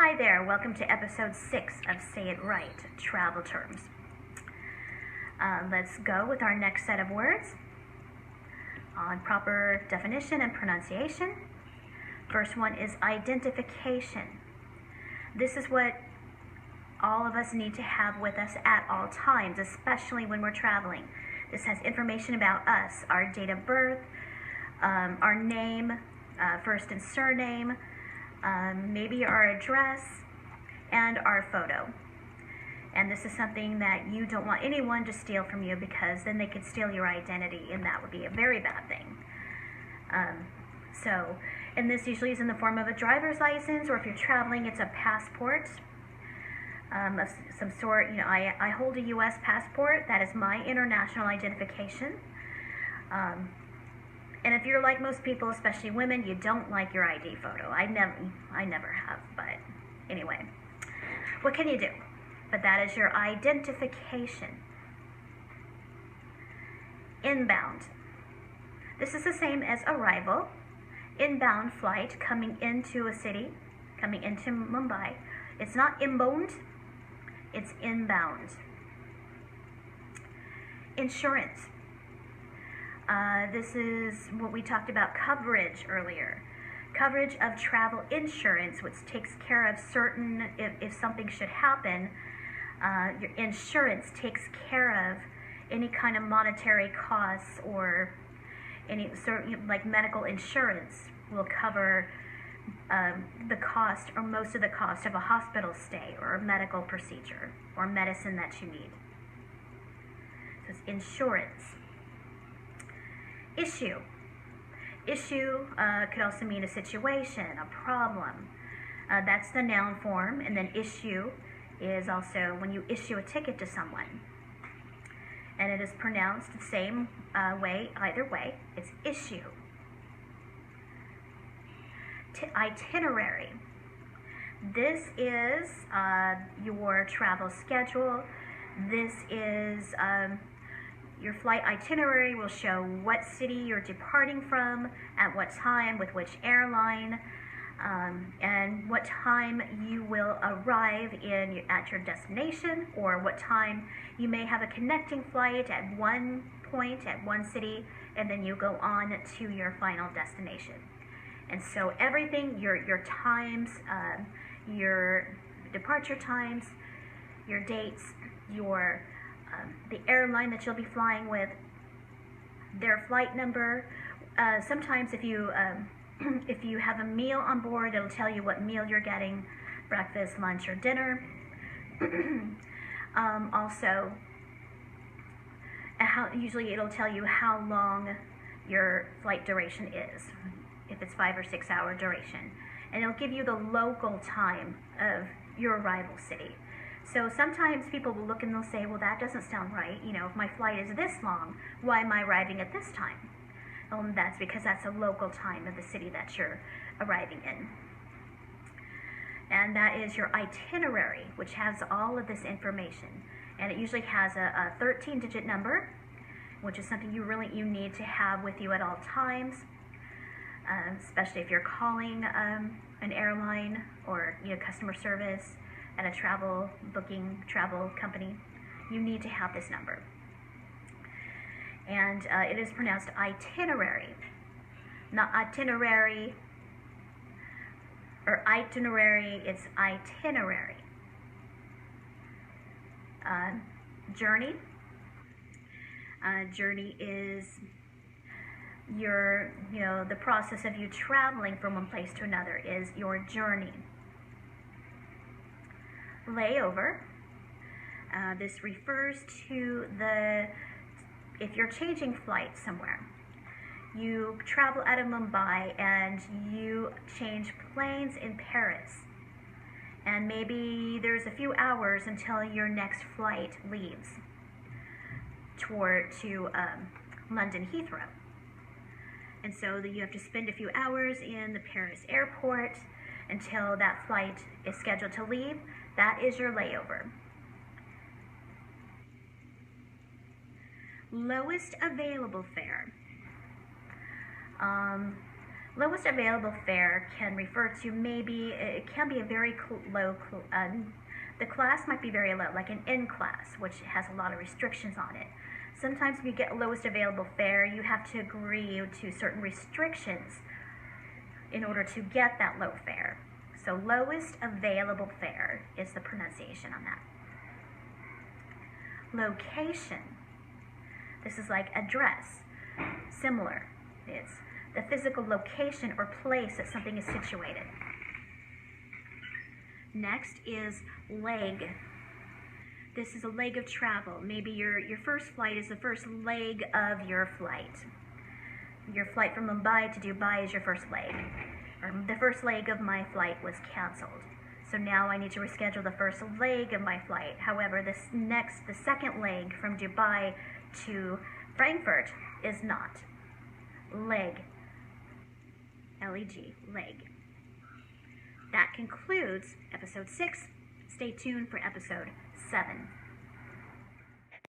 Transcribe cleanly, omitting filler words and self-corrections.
Hi there, welcome to episode 6 of Say It Right, Travel Terms. Let's go with our next set of words on proper definition and pronunciation. First one is identification. This is what all of us need to have with us at all times, especially when we're traveling. This has information about us, our date of birth, our name, first and surname, maybe our address, and our photo. And this is something that you don't want anyone to steal from you, because then they could steal your identity, and that would be a very bad thing. And this usually is in the form of a driver's license, or if you're traveling, it's a passport of some sort. You know, I hold a U.S. passport. That is my international identification. And if you're like most people, especially women, you don't like your ID photo. I never have, but anyway. What can you do? But that is your identification. Inbound. This is the same as arrival. Inbound flight, coming into a city, coming into Mumbai. It's not inbound, it's inbound. Insurance. This is what we talked about, coverage earlier. Coverage of travel insurance, which takes care of certain, if something should happen, your insurance takes care of any kind of monetary costs, or any certain, like medical insurance will cover the cost or most of the cost of a hospital stay or a medical procedure or medicine that you need. So it's insurance. Issue. Issue could also mean a situation, a problem. That's the noun form, and then issue is also when you issue a ticket to someone. And it is pronounced the same way, either way. It's issue. Itinerary. This is your travel schedule. This is your flight itinerary will show what city you're departing from, at what time, with which airline, and what time you will arrive at your destination, or what time you may have a connecting flight at one point, at one city, and then you go on to your final destination. And so everything, your times, your departure times, your dates, the airline that you'll be flying with, their flight number. Sometimes if you have a meal on board, it'll tell you what meal you're getting, breakfast, lunch, or dinner. Also, usually it'll tell you how long your flight duration is, if it's 5 or 6 hour duration. And it'll give you the local time of your arrival city. So sometimes people will look and they'll say, well, that doesn't sound right. You know, if my flight is this long, why am I arriving at this time? That's because that's a local time of the city that you're arriving in. And that is your itinerary, which has all of this information. And it usually has a 13-digit number, which is something you need to have with you at all times, especially if you're calling an airline or customer service at a travel company. You need to have this number. And it is pronounced itinerary, not itinerary or itinerary, it's itinerary. Journey. Journey is the process of you traveling from one place to another is your journey. Layover. This refers to if you're changing flights somewhere. You travel out of Mumbai and you change planes in Paris. And maybe there's a few hours until your next flight leaves to London Heathrow. And so you have to spend a few hours in the Paris airport until that flight is scheduled to leave. That is your layover. Lowest available fare. Lowest available fare can refer to maybe, it can be a very low, the class might be very low, like an N class, which has a lot of restrictions on it. Sometimes if you get lowest available fare, you have to agree to certain restrictions in order to get that low fare. So lowest available fare is the pronunciation on that. Location. This is like address. Similar. It's the physical location or place that something is situated. Next is leg. This is a leg of travel. Maybe your first flight is the first leg of your flight. Your flight from Mumbai to Dubai is your first leg. Or the first leg of my flight was canceled. So now I need to reschedule the first leg of my flight. However, the second leg from Dubai to Frankfurt is not. Leg. L-E-G, leg. That concludes episode 6. Stay tuned for episode 7.